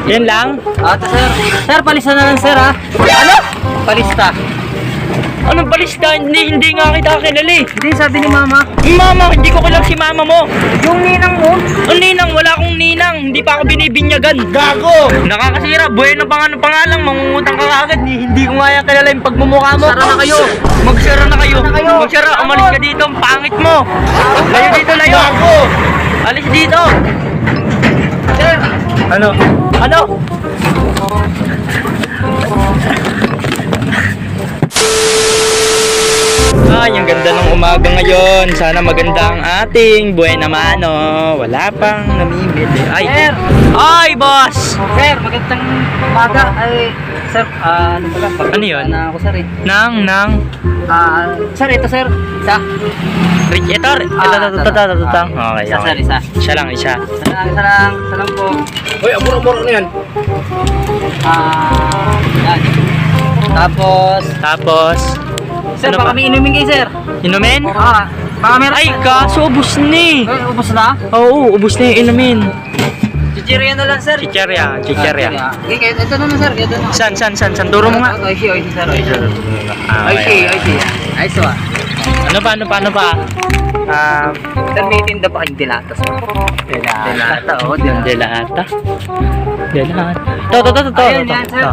Yan lang? Ito sir. Sir, palista na lang sir ha. Ano? Palista. Anong palista? Hindi nga kita kilala eh. Hindi, sabi ni mama. Mama, hindi ko kilala si mama mo. Yung ninang mo. Ang ninang, wala akong ninang. Hindi pa ako binibinyagan. Gago! Nakakasira, bueno pa nga ng pangalan, mangungutang ka kaagad. Hindi ko nga yan kilala yung pagmumukha mo. Sara na kayo. Magsara na kayo. Sara na kayo. Magsara, umalis ka dito. Ang pangit mo. Layo dito, layo. Gago! Alis dito. Sir. Ano? Ano? Ay, ang ganda ng umaga ngayon. Sana maganda ang ating buhay naman, oh. Wala pang namimili. Ay, Sir. ay, boss! Sir, magandang umaga. Ay, sir, ano pala? Ano yun? Na ako sir eh. Nang. Sir, ito sir. Isa. Rich, ito. Okay, Isa sir, isa. Siya lang, isa. Isa lang po. Hoy, amor-amor na yan. Yan. Tapos, sir, ano baka pa? may inumin kayo sir. Inumin? Baka meron. Ay, kaso ubus na eh. Ay, ubos na? Oo, ubus na yung inumin. Chichirya na lang sir. Chicherya. Okay, ito na sir, ito na. San, turo mo nga. Oishi sir, oishi. Okay. Oishi. Ay, so Ano pa? Sir, may tinda pa kayong dilatas mo. Dilata, oo. Delata. To. Ayun, yan, sir.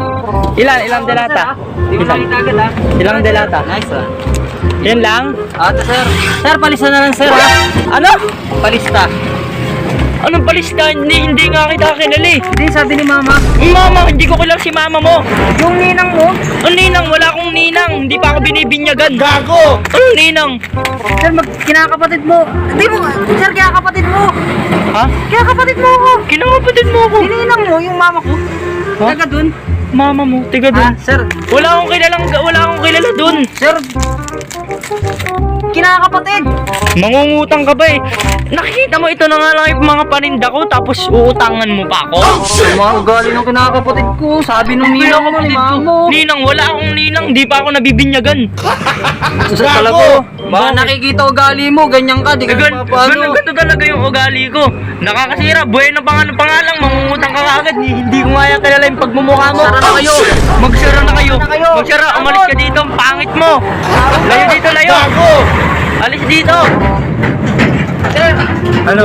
Ilang delata? Di mo salita agad ha. Ilang delata? Nice ah. Yan lang? Ito sir. Sir, palista na lang sir ha. Ano? Palista. Anong palista? Hindi nga kita kilala eh. Hindi, sabi ni mama. Mama, hindi ko kilala si mama mo. Yung ninang mo. Ang ninang, wala akong ninang. Hindi pa ako binibinyagan. Gago! Anong ninang? Sir, kinakapatid mo. Hindi mo, sir, kinakapatid mo. Ha? Kinakapatid mo ako. Kinakapatid mo ako. Ninang mo, yung mama ko. Ha? Taga dun. Mama mo, tiga dun. Sir. Wala akong kilala dun. Sir. Kinakapatid. Mangungutang ka ba eh? Nakikita mo ito na nga lang yung mga paninda ko tapos uutangan mo pa ako? Yung mga ugali ng kinakapatid ko. Sabi nung ninang mo, ni mama mo. Ninang, wala akong ninang. Di pa ako nabibinyagan. Sir, talaga. Baka nakikita ugali mo, ganyan ka, di ka Ganun talaga yung ugali ko. Nakakasira, bueno pa nga ng pangalan, mangungutang ka kaagad. Hindi ko nga yan kilala yung pagmumukha mo. Sara na kayo. Magsara na kayo. Sara na kayo. Magsara, umalis ka dito. Ang pangit mo. Layo dito, layo. Alis dito. Sir. Ano?